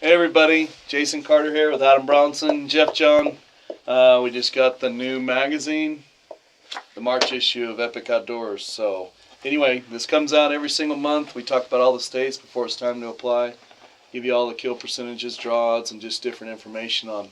Hey everybody, Jason Carter here with Adam Bronson, Jeff John. We just got the new magazine, the March issue of Epic Outdoors. So anyway, this comes out every single month. We talk about all the states before it's time to apply. Give you all the kill percentages, draw odds, and just different information on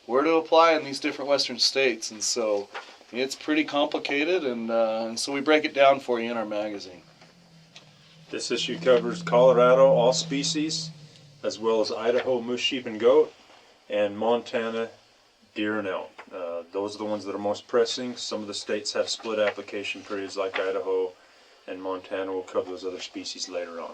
where to apply in these different western states. And so it's pretty complicated, and so we break it down for you in our magazine. This issue covers Colorado, all species, as well as Idaho, moose, sheep, and goat, and Montana, deer and elk. Those are the ones that are most pressing. Some of the states have split application periods like Idaho, and Montana will cover those other species later on.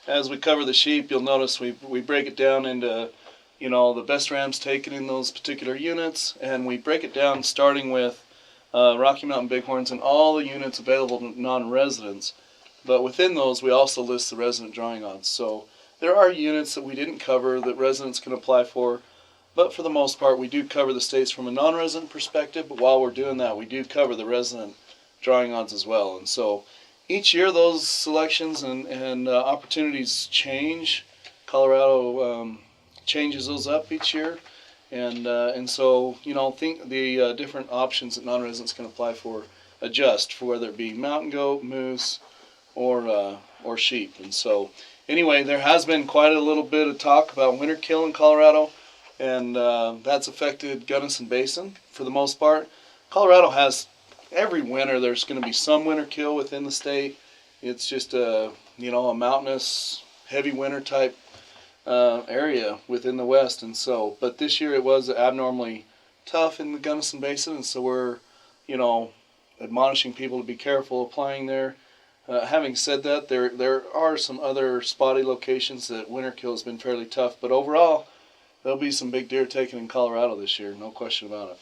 As we cover the sheep, you'll notice we break it down into, the best rams taken in those particular units, and we break it down starting with Rocky Mountain Bighorns and all the units available to non-residents. But within those, we also list the resident drawing odds. So there are units that we didn't cover that residents can apply for, but for the most part, we do cover the states from a non-resident perspective. But while we're doing that, we do cover the resident drawing odds as well. And so each year, those selections and opportunities change. Colorado changes those up each year, and so think the different options that non-residents can apply for adjust for whether it be mountain goat, moose, or sheep. And so anyway, there has been quite a little bit of talk about winter kill in Colorado, and that's affected Gunnison Basin for the most part. Colorado has, every winter there's going to be some winter kill within the state. It's just a mountainous, heavy winter type area within the west, and so, but this year it was abnormally tough in the Gunnison Basin, and so we're, admonishing people to be careful applying there. Having said that, there are some other spotty locations that winter kill has been fairly tough, but overall, there'll be some big deer taken in Colorado this year, no question about it.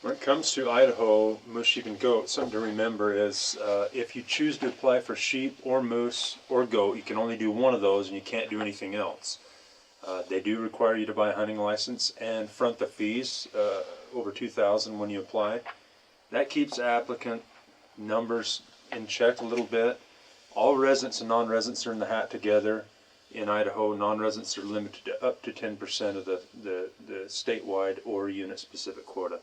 When it comes to Idaho, moose, sheep, and goat, something to remember is if you choose to apply for sheep or moose or goat, you can only do one of those and you can't do anything else. They do require you to buy a hunting license and front the fees, over $2,000 when you apply. That keeps applicant numbers in check a little bit. All residents and non-residents are in the hat together. In Idaho, non-residents are limited to up to 10% of the statewide or unit-specific quota.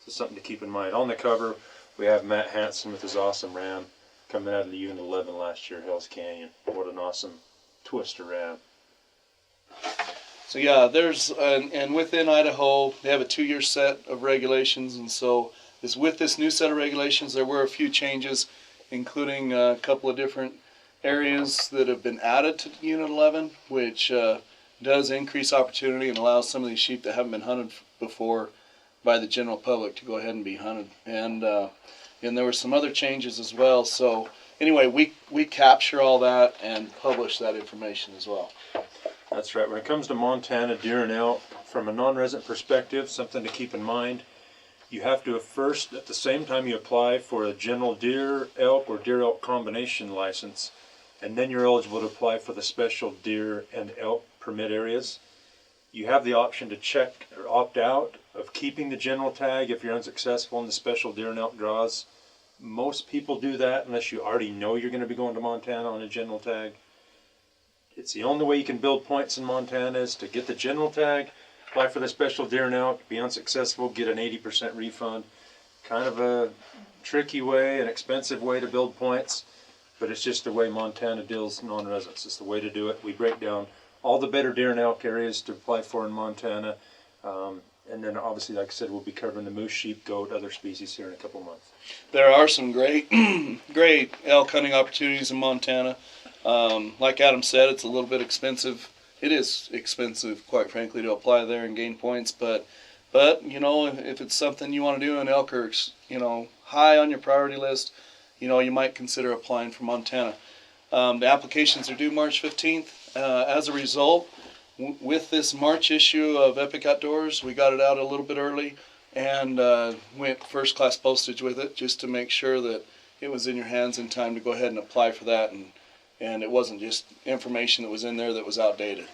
So something to keep in mind. On the cover, we have Matt Hansen with his awesome ram coming out of the Unit 11 last year, Hell's Canyon. What an awesome twister ram. So yeah, there's, and within Idaho, they have a 2-year set of regulations, and so with this new set of regulations, there were a few changes, including a couple of different areas that have been added to Unit 11, which does increase opportunity and allows some of these sheep that haven't been hunted before by the general public to go ahead and be hunted. And there were some other changes as well. So anyway, we capture all that and publish that information as well. That's right. When it comes to Montana deer and elk, from a non-resident perspective, something to keep in mind. You have to first, at the same time you apply for a general deer elk or deer elk combination license, and then you're eligible to apply for the special deer and elk permit areas. You have the option to check or opt out of keeping the general tag if you're unsuccessful in the special deer and elk draws. Most people do that unless you already know you're going to be going to Montana on a general tag. It's the only way you can build points in Montana is to get the general tag, apply for the special deer and elk, be unsuccessful, get an 80% refund. Kind of a tricky way, an expensive way to build points, but it's just the way Montana deals non-residents. It's the way to do it. We break down all the better deer and elk areas to apply for in Montana, and then obviously, like I said, we'll be covering the moose, sheep, goat, other species here in a couple months. There are some great elk hunting opportunities in Montana. Like Adam said, it's a little bit expensive. It is expensive, quite frankly, to apply there and gain points, but if it's something you want to do and elk are, high on your priority list, you might consider applying for Montana. The applications are due March 15th. As a result, with this March issue of Epic Outdoors, we got it out a little bit early and went first class postage with it just to make sure that it was in your hands in time to go ahead and apply for that, and it wasn't just information that was in there that was outdated.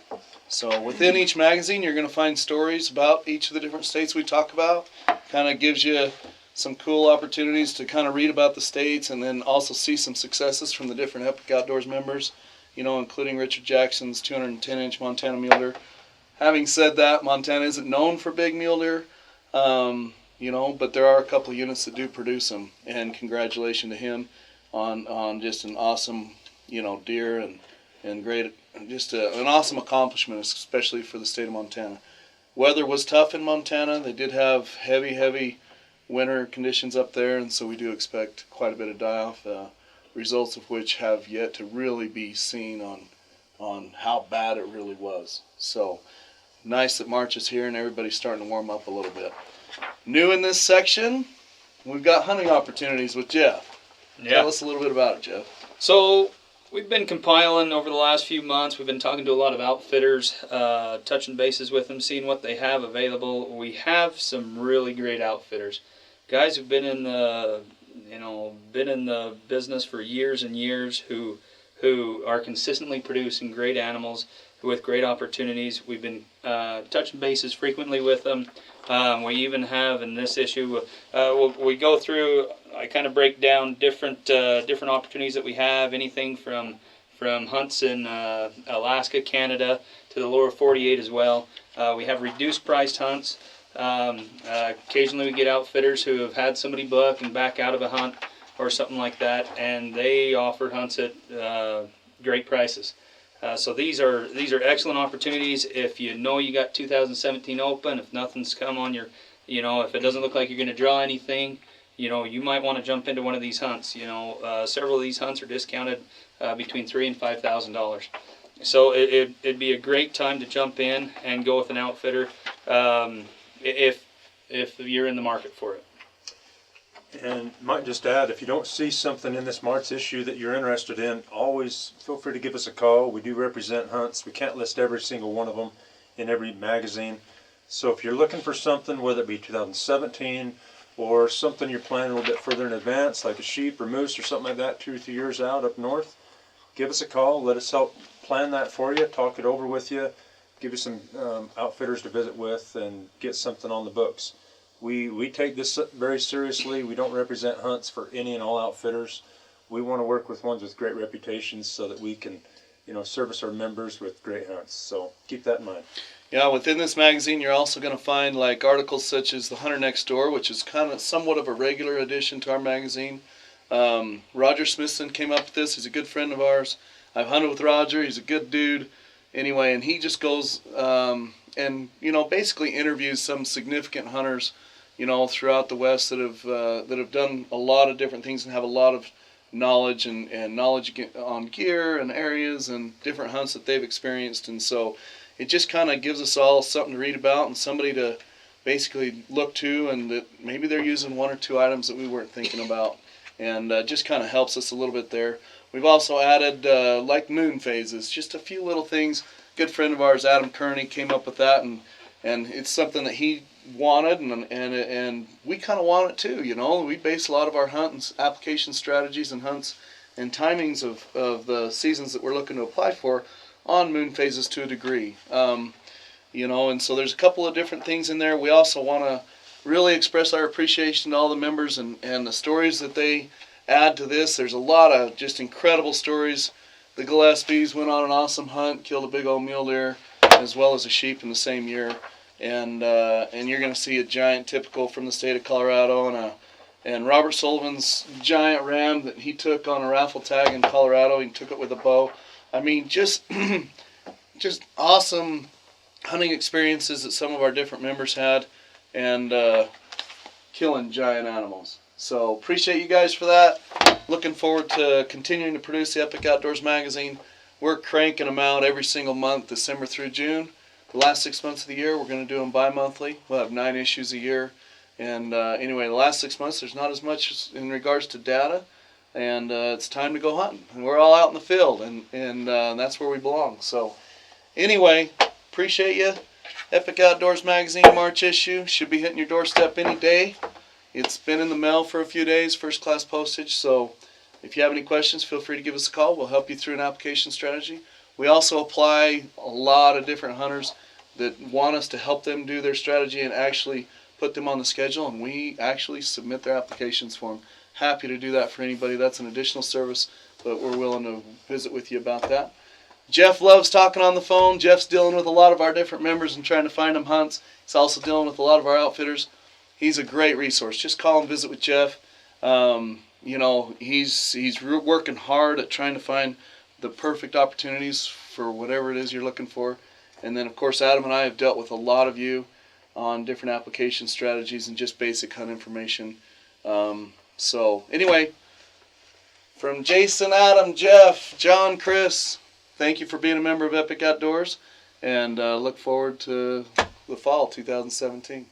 So within each magazine, you're going to find stories about each of the different states we talk about. Kind of gives you some cool opportunities to kind of read about the states and then also see some successes from the different Epic Outdoors members. including Richard Jackson's 210-inch Montana mule deer. Having said that, Montana isn't known for big mule deer, but there are a couple of units that do produce them, and congratulations to him on just an awesome, deer and great, just an awesome accomplishment, especially for the state of Montana. Weather was tough in Montana. They did have heavy winter conditions up there, and so we do expect quite a bit of die-off, results of which have yet to really be seen on how bad it really was. So nice that March is here and everybody's starting to warm up a little bit. New in this section, we've got hunting opportunities with Jeff. Yeah. Tell us a little bit about it, Jeff. So we've been compiling over the last few months. We've been talking to a lot of outfitters, touching bases with them, seeing what they have available. We have some really great outfitters, guys who've been in the business for years and years, who are consistently producing great animals with great opportunities. We've been touching bases frequently with them. We even have in this issue, we go through. I kind of break down different opportunities that we have. Anything from hunts in Alaska, Canada, to the lower 48 as well. We have reduced priced hunts. Occasionally we get outfitters who have had somebody book and back out of a hunt or something like that, and they offer hunts at great prices. So these are excellent opportunities if you got 2017 open, if nothing's come on your, if it doesn't look like you're going to draw anything, you might want to jump into one of these hunts. Several of these hunts are discounted between $3,000 and $5,000. So it'd be a great time to jump in and go with an outfitter if you're in the market for it. And might just add, if you don't see something in this March issue that you're interested in, always feel free to give us a call. We do represent hunts. We can't list every single one of them in every magazine. So if you're looking for something, whether it be 2017 or something you're planning a little bit further in advance, like a sheep or moose or something like that, 2 or 3 years out up north, give us a call. Let us help plan that for you, talk it over with you, give you some outfitters to visit with, and get something on the books. We take this very seriously. We don't represent hunts for any and all outfitters. We want to work with ones with great reputations so that we can, service our members with great hunts. So keep that in mind. Yeah, within this magazine, you're also going to find like articles such as The Hunter Next Door, which is kind of somewhat of a regular addition to our magazine. Roger Smithson came up with this. He's a good friend of ours. I've hunted with Roger. He's a good dude. Anyway, and he just goes and basically interviews some significant hunters throughout the West that have done a lot of different things and have a lot of knowledge and knowledge on gear and areas and different hunts that they've experienced. And so it just kind of gives us all something to read about and somebody to basically look to, and that maybe they're using 1 or 2 items that we weren't thinking about, and just kind of helps us a little bit there. We've also added like moon phases, just a few little things. A good friend of ours, Adam Kearney, came up with that, and it's something that he wanted, and we kind of want it too. We base a lot of our hunt and application strategies and hunts and timings of the seasons that we're looking to apply for on moon phases to a degree. And so there's a couple of different things in there. We also want to really express our appreciation to all the members and the stories that they add to this. There's a lot of just incredible stories. The Gillespies went on an awesome hunt, killed a big old mule deer as well as a sheep in the same year. And you're going to see a giant typical from the state of Colorado, and Robert Sullivan's giant ram that he took on a raffle tag in Colorado. He took it with a bow. I mean, just awesome hunting experiences that some of our different members had, and killing giant animals. So appreciate you guys for that. Looking forward to continuing to produce the Epic Outdoors magazine. We're cranking them out every single month, December through June. The last 6 months of the year, we're going to do them bi-monthly. We'll have 9 issues a year. And anyway, the last 6 months, there's not as much in regards to data. And it's time to go hunting. And we're all out in the field, and that's where we belong. So anyway, appreciate you. Epic Outdoors magazine, March issue. Should be hitting your doorstep any day. It's been in the mail for a few days, first class postage. So if you have any questions, feel free to give us a call. We'll help you through an application strategy. We also apply a lot of different hunters that want us to help them do their strategy and actually put them on the schedule, and we actually submit their applications for them. Happy to do that for anybody. That's an additional service, but we're willing to visit with you about that. Jeff loves talking on the phone. Jeff's dealing with a lot of our different members and trying to find them hunts. He's also dealing with a lot of our outfitters. He's a great resource. Just call and visit with Jeff. You know, he's working hard at trying to find the perfect opportunities for whatever it is you're looking for. And then, of course, Adam and I have dealt with a lot of you on different application strategies and just basic hunt information. So, anyway, from Jason, Adam, Jeff, John, Chris, thank you for being a member of Epic Outdoors, and look forward to the fall 2017.